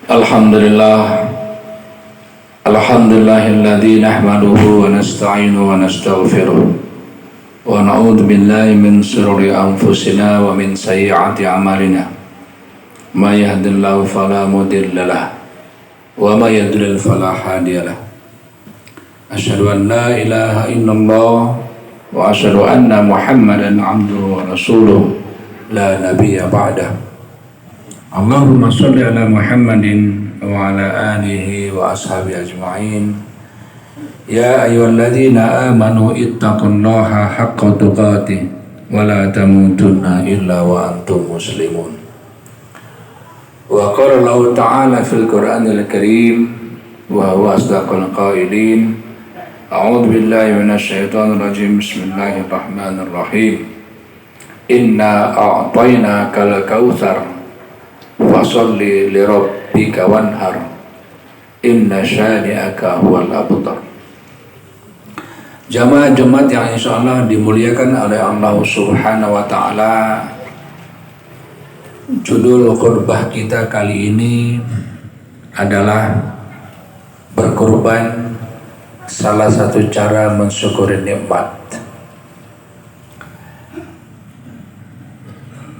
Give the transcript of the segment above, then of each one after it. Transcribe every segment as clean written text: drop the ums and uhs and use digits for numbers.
Alhamdulillah, alhamdulillahilladzi nahmaduhu wa nasta'inuhu wa nastaghfiruh wa na'udzu billahi min shururi anfusina wa min sayyiati a'malina. May yahdihillahu fala mudilla lahu wa may yudlil fala hadiya lahu. Asyhadu an la ilaha illallah wa asyhadu anna Muhammadan 'abduhu wa rasuluh la nabiyya ba'dahu. Allahumma sholli ala Muhammadin wa ala alihi wa ashabihi ajma'in. Ya ayyuhalladzina amanu ittaqullaha haqqa tuqatih wa la tamutunna illa wa antum muslimun. Wa qala Allah ta'ala fil Qur'anil Karim wa huwa asdaqul qailin. A'udzu billahi minasy syaithanir rajim. Bismillahirrahmanirrahim. Inna a'tainakal kautsar fasalli li rabbika wanhar inna syani'aka huwal abtar. Jamaah-jamaah yang insyaallah dimuliakan oleh Allah Subhanahu wa taala, judul khutbah kita kali ini adalah berkorban, salah satu cara mensyukuri nikmat.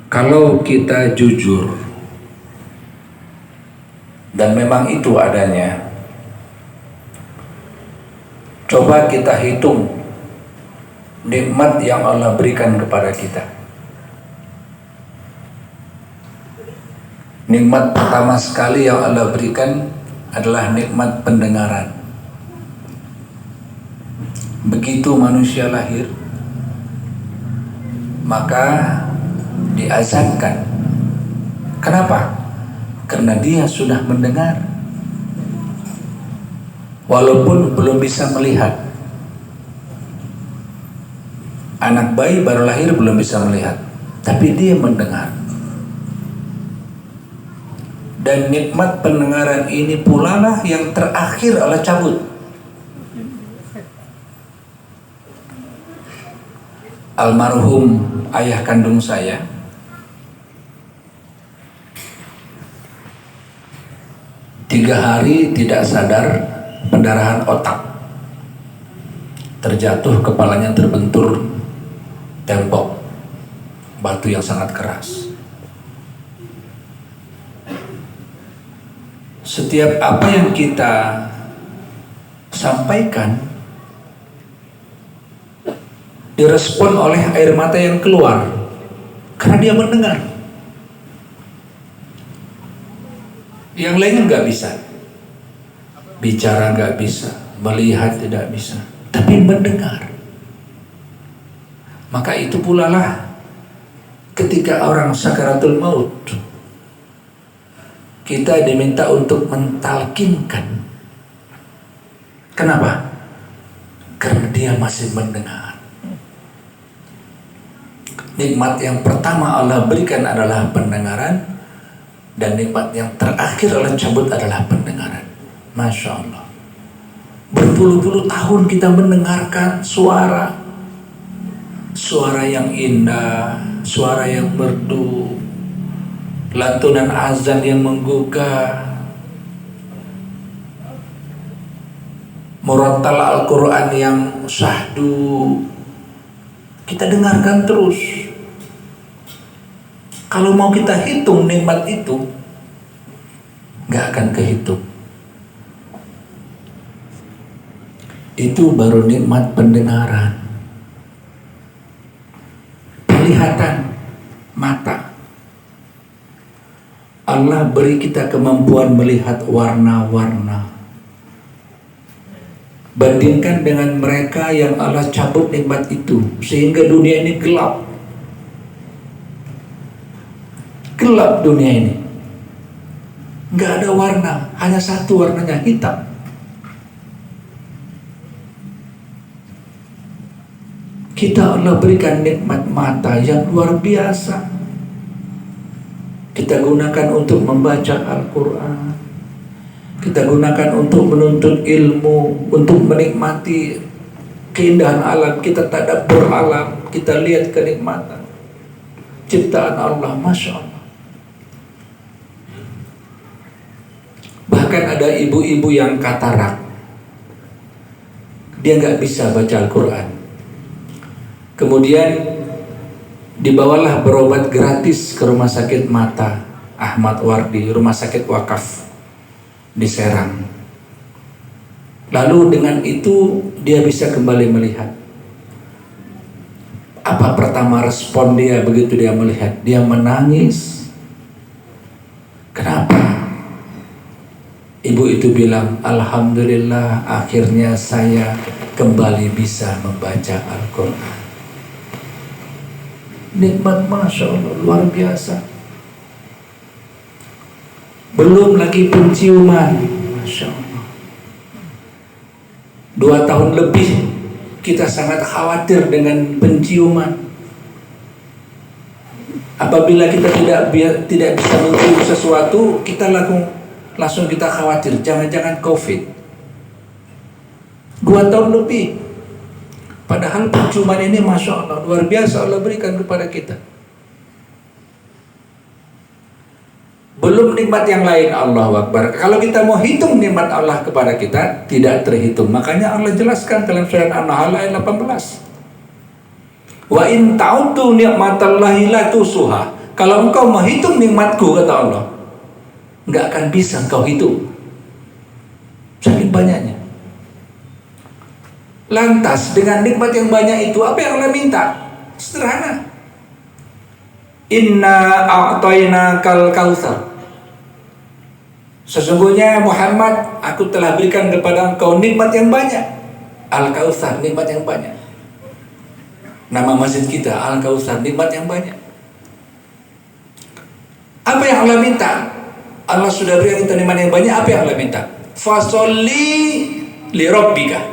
Kalau kita jujur dan memang itu adanya, coba kita hitung nikmat yang Allah berikan kepada kita. Nikmat pertama sekali yang Allah berikan adalah nikmat pendengaran. Begitu manusia lahir, maka diazankan. Kenapa? Karena dia sudah mendengar, walaupun belum bisa melihat. Anak bayi baru lahir belum bisa melihat, tapi dia mendengar. Dan nikmat pendengaran ini pula lah yang terakhir Allah cabut. Almarhum ayah kandung saya tiga hari tidak sadar, pendarahan otak, terjatuh, kepalanya terbentur tembok batu yang sangat keras. Setiap apa yang kita sampaikan direspon oleh air mata yang keluar karena dia mendengar. Yang lain nggak bisa, bicara nggak bisa, melihat tidak bisa, tapi mendengar. Maka itu pula lah ketika orang sakaratul maut, kita diminta untuk mentalkinkan. Kenapa? Karena dia masih mendengar. Nikmat yang pertama Allah berikan adalah pendengaran, dan nikmat yang terakhir Allah cabut adalah pendengaran. Masya Allah. Berpuluh-puluh tahun kita mendengarkan suara yang indah, suara yang merdu, lantunan azan yang menggugah, murattal Al-Quran yang syahdu. Kita dengarkan terus. Kalau mau kita hitung nikmat itu, gak akan kehitung. Itu baru nikmat pendengaran. Penglihatan mata. Allah beri kita kemampuan melihat warna-warna. Bandingkan dengan mereka yang Allah cabut nikmat itu, sehingga dunia ini gelap. Gelap dunia ini, nggak ada warna, hanya satu warnanya, hitam. Kita Allah berikan nikmat mata yang luar biasa. Kita gunakan untuk membaca Al-Quran, kita gunakan untuk menuntut ilmu, untuk menikmati keindahan alam. Kita tadabbur alam, kita lihat kenikmatan ciptaan Allah. Masya Allah. ada ibu-ibu yang katarak, dia nggak bisa baca Al-Quran. Kemudian dibawalah berobat gratis ke rumah sakit mata Ahmad Wardi, rumah sakit wakaf di Serang. Lalu dengan itu dia bisa kembali melihat. Apa pertama respon dia begitu dia melihat? Dia menangis. Kenapa? Ibu itu bilang, alhamdulillah akhirnya saya kembali bisa membaca Al-Quran. Nikmat, Masya Allah, luar biasa. Belum lagi penciuman, Masya Allah. 2 tahun lebih kita sangat khawatir dengan penciuman. Apabila kita tidak bisa mencium sesuatu, kita langsung kita khawatir, jangan-jangan COVID. 2 tahun lebih. Padahal penciuman ini Masya Allah, luar biasa Allah berikan kepada kita. Belum nikmat yang lain, Allahu Akbar. Kalau kita mau hitung nikmat Allah kepada kita, tidak terhitung. Makanya Allah jelaskan dalam surat An-Nahl ayat 18. Wa in ta'uddu ni'matallahi la tusuha. Kalau engkau menghitung nikmatku, kata Allah, nggak akan bisa engkau hitung. Saking banyaknya. Lantas dengan nikmat yang banyak itu, apa yang Allah minta? Sederhana. Inna a'tainakal kautsar. Sesungguhnya Muhammad, aku telah berikan kepada engkau nikmat yang banyak. Al-Kautsar, nikmat yang banyak. Nama masjid kita Al-Kautsar, nikmat yang banyak. Apa yang Allah minta? Allah sudah berikan kita nikmat yang banyak. Apa yang Allah minta? Fasholli li rabbika.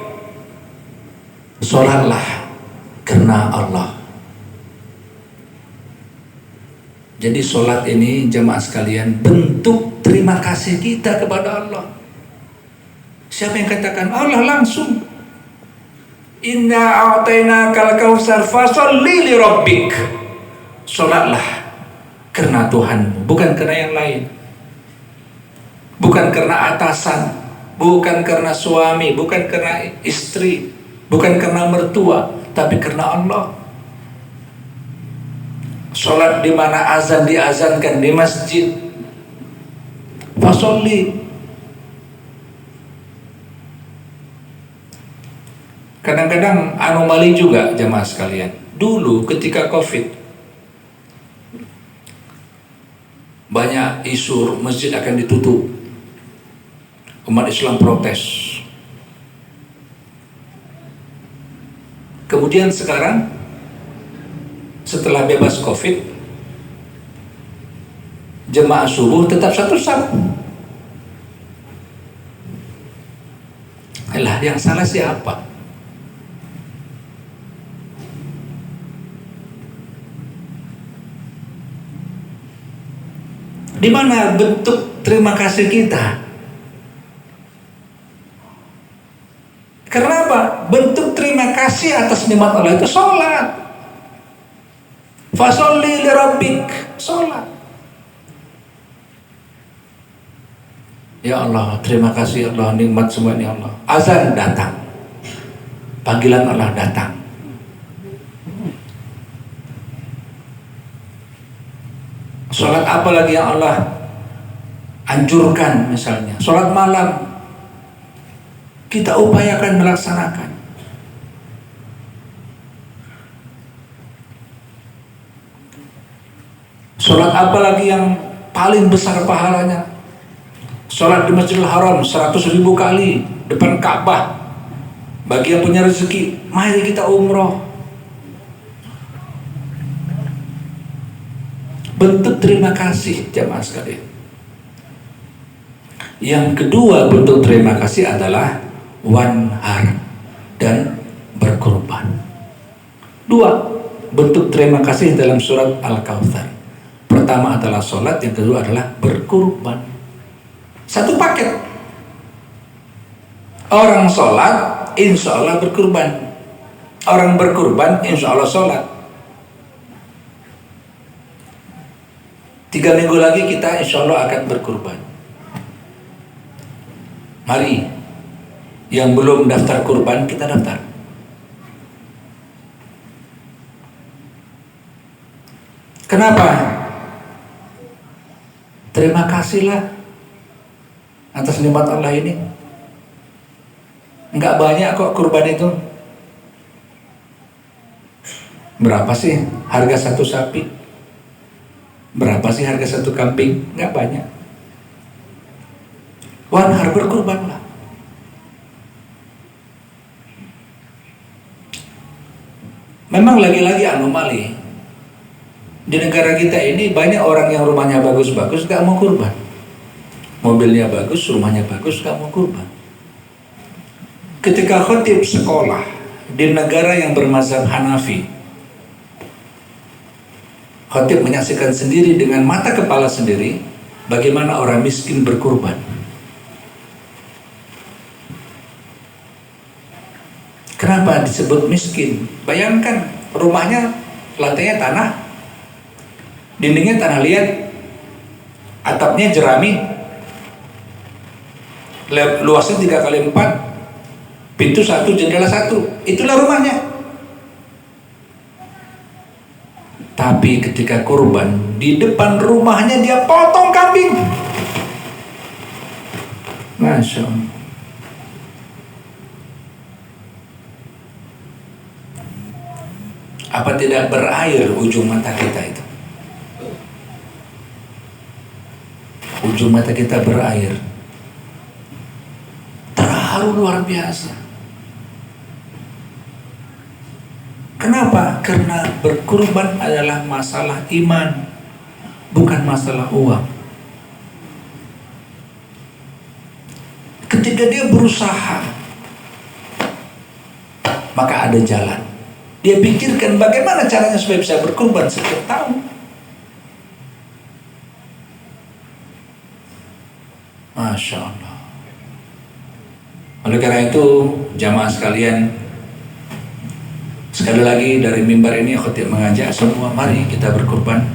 Sholatlah karena Allah. Jadi sholat ini jamaah sekalian bentuk terima kasih kita kepada Allah. Siapa yang katakan? Allah langsung. Inna a'tainakal kautsar fasholli li rabbik. Sholatlah karena Tuhanmu, bukan karena yang lain. Bukan karena atasan, bukan karena suami, bukan karena istri, bukan karena mertua, tapi karena Allah. Sholat di mana azan diazankan di masjid. Fasholli. Kadang-kadang anomali juga jamaah sekalian. Dulu ketika COVID, banyak isu masjid akan ditutup. Umat Islam protes. Kemudian sekarang setelah bebas COVID, jemaah subuh tetap satu saf. Lah, yang salah siapa? Di mana bentuk terima kasih kita? Karena apa? Bentuk terima kasih atas nikmat Allah itu sholat. Fasholli li rabbik, sholat. Ya Allah, terima kasih Allah, nikmat semua ini Allah. Azan datang, panggilan Allah datang. Sholat apa lagi yang Allah anjurkan? Misalnya sholat malam, kita upayakan melaksanakan. Sholat apa lagi yang paling besar pahalanya? Sholat di Masjidil Haram 100.000 kali depan Ka'bah. Bagi yang punya rezeki, mari kita umroh. Bentuk terima kasih jamaah sekalian. Yang kedua bentuk terima kasih adalah wanhar dan berkorban. 2 bentuk terima kasih dalam surat Al-Kautsar. Pertama adalah sholat, yang kedua adalah berkorban. Satu paket. Orang sholat, insya Allah berkorban. Orang berkorban, insya Allah sholat. 3 minggu lagi kita insya Allah akan berkorban. Mari, yang belum daftar kurban kita daftar. Kenapa? Terima kasihlah atas nikmat Allah ini. Enggak banyak kok kurban itu. Berapa sih harga satu sapi? Berapa sih harga satu kambing? Enggak banyak. Wan har berkurbanlah. Memang lagi-lagi anomali. Di negara kita ini banyak orang yang rumahnya bagus-bagus gak mau kurban. Mobilnya bagus, rumahnya bagus, gak mau kurban. Ketika khotib sekolah di negara yang bermazhab Hanafi, khotib menyaksikan sendiri dengan mata kepala sendiri bagaimana orang miskin berkurban. Kenapa disebut miskin? Bayangkan rumahnya lantainya tanah, dindingnya tanah liat, atapnya jerami, luasnya 3x4, pintu 1, jendela 1, itulah rumahnya. Tapi ketika kurban, di depan rumahnya dia potong kambing. Masya Allah. Apa tidak berair ujung mata kita itu? Ujung mata kita berair. Terharu luar biasa. Kenapa? Karena berkurban adalah masalah iman, bukan masalah uang. Ketika dia berusaha, maka ada jalan. Dia pikirkan bagaimana caranya supaya bisa berkurban setiap tahun. Masya Allah. Oleh karena itu, jamaah sekalian, sekali lagi dari mimbar ini khotib mengajak semua, mari kita berkurban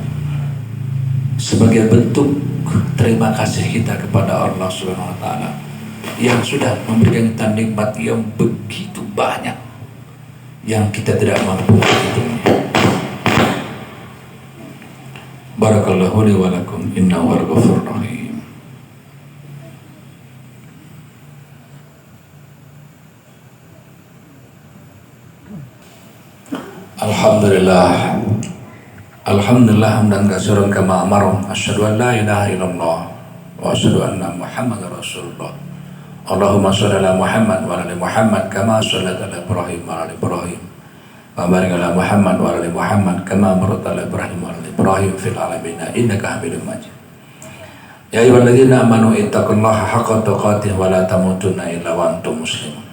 sebagai bentuk terima kasih kita kepada Allah Subhanahu wa taala yang sudah memberikan kita nikmat yang begitu banyak yang kita tidak mampu menghitungnya. Barakallahu li wa lakum innahu wal ghafurur rahim. Alhamdulillah. Alhamdulillah hamdan katsiran kama amara. Asyhadu an la ilaha illallah wa asyhadu anna Muhammadar Rasulullah. Allahumma shalli ala Muhammad wa ala Muhammad kama shallaita ala Ibrahim wa ala Ibrahim. Wa barik ala Muhammad wa ala Muhammad kama barakta ala Ibrahim wa ala Ibrahim fil alamin innaka Hamidum Majid. Ya ayyuhalladzina amanu ittaqullaha haqqa tuqatih wa la tamutunna illa wa antum muslimun.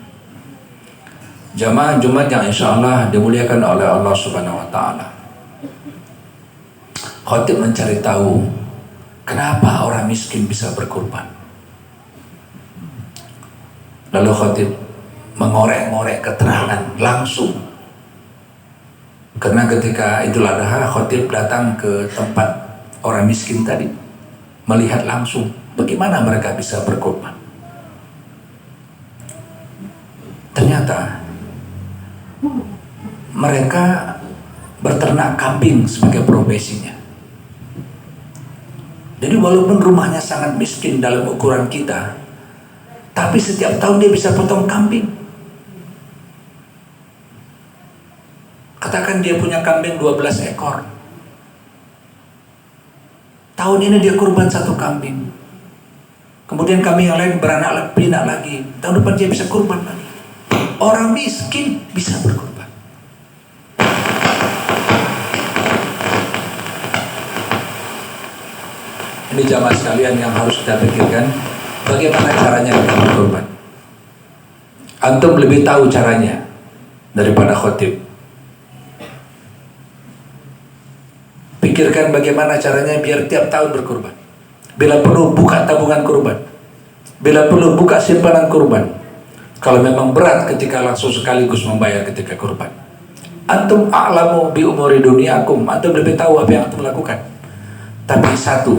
Jamaah Jumat yang insyaallah dimuliakan oleh Allah Subhanahu wa taala. Khotib mencari tahu kenapa orang miskin bisa berkurban. Lalu khotib mengorek-ngorek keterangan langsung. Karena ketika Idul Adha, khotib datang ke tempat orang miskin tadi, melihat langsung bagaimana mereka bisa berkorban. Ternyata mereka berternak kambing sebagai profesinya. Jadi walaupun rumahnya sangat miskin dalam ukuran kita, tapi setiap tahun dia bisa potong kambing. Katakan dia punya kambing 12 ekor. Tahun ini dia kurban 1 kambing. Kemudian kambing yang lain beranak pinak lagi. Tahun depan dia bisa kurban lagi. Orang miskin bisa berkurban. Ini jamaah sekalian yang harus kita pikirkan, bagaimana caranya kita berkurban. Antum lebih tahu caranya daripada khotib. Pikirkan bagaimana caranya biar tiap tahun berkurban. Bila perlu buka tabungan kurban. Bila perlu buka simpanan kurban. Kalau memang berat ketika langsung sekaligus membayar ketika kurban. Antum a'lamu bi umuri dunyakum. Antum lebih tahu apa yang antum lakukan. Tapi satu,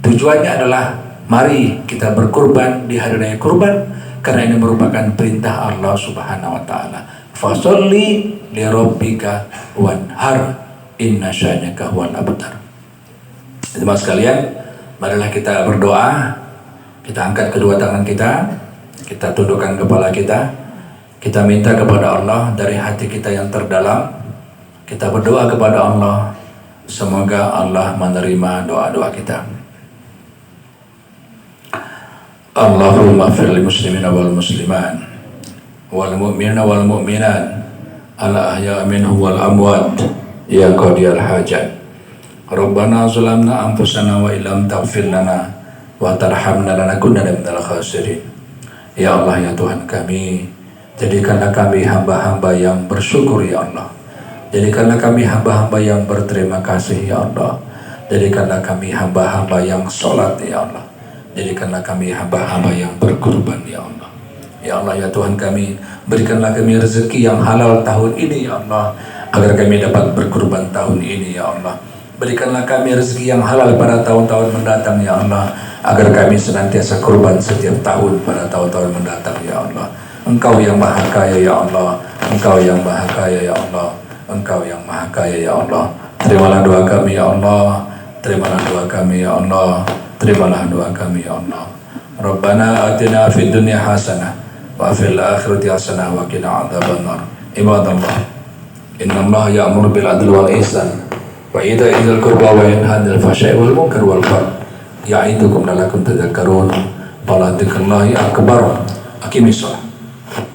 tujuannya adalah Mari kita berkurban di hari raya kurban, karena ini merupakan perintah Allah Subhanahu wa taala. Fasholli li rabbika wanhar inna syani'aka huwal abtar. Teman sekalian, marilah kita berdoa. Kita angkat kedua tangan kita tundukkan kepala kita minta kepada Allah dari hati kita yang terdalam. Kita berdoa kepada Allah, semoga Allah menerima doa-doa kita. Allahumma fir lil muslimina wal musliman wal mu'minina wal mu'minat al ahya minhum wal amwat ya qadiyal hajat. Rabbana zalamna anfusana wa illam taghfir lana wa tarhamna lanakunanna minal khasirin. Ya Allah, ya Tuhan kami, jadikanlah kami hamba-hamba yang bersyukur ya Allah. Jadikanlah kami hamba-hamba yang berterima kasih ya Allah. Jadikanlah kami hamba-hamba yang sholat ya Allah. Jadikanlah kami hamba-hamba yang berkurban ya Allah. Ya Allah, ya Tuhan kami, berikanlah kami rezeki yang halal tahun ini ya Allah, agar kami dapat berkurban tahun ini ya Allah. Berikanlah kami rezeki yang halal pada tahun-tahun mendatang ya Allah, agar kami senantiasa kurban setiap tahun pada tahun-tahun mendatang ya Allah. Engkau yang maha kaya ya Allah. Engkau yang maha kaya ya Allah. Engkau yang maha kaya ya Allah. Terimalah doa kami ya Allah. Terimalah doa kami ya Allah. Terimalah doa kami ya Allah. Rabbana atina fid dunya hasanah wa fil akhirati hasanah wa qina adzabannar. Ibadallah, innallaha ya'muru bil adli wal ihsan wa ita'i dzil qurba wa yanha 'anil fahsya'i wal munkari wal baghi ya'idukum la'allakum tadhakkarun. Wallahu akbar. Aqimis shalah.